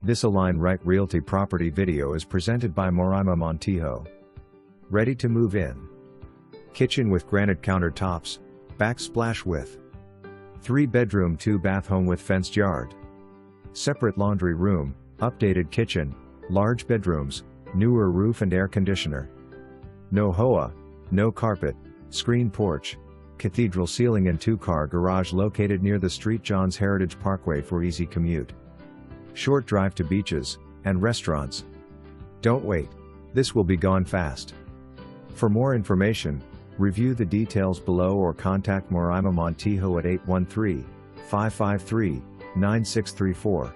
This Align Right Realty property video is presented by Moraima Montijo. Ready to move in. Kitchen with granite countertops, backsplash with 3-bedroom 2-bath home with fenced yard. Separate laundry room, updated kitchen, large bedrooms, newer roof and air conditioner. No hoa, no carpet, screen porch, Cathedral ceiling and 2-car garage located near the St Johns Heritage Pkwy for easy commute. Short drive to beaches and restaurants. Don't wait. This will be gone fast. For more information, review the details below or contact Moraima Montijo at 813-553-9634.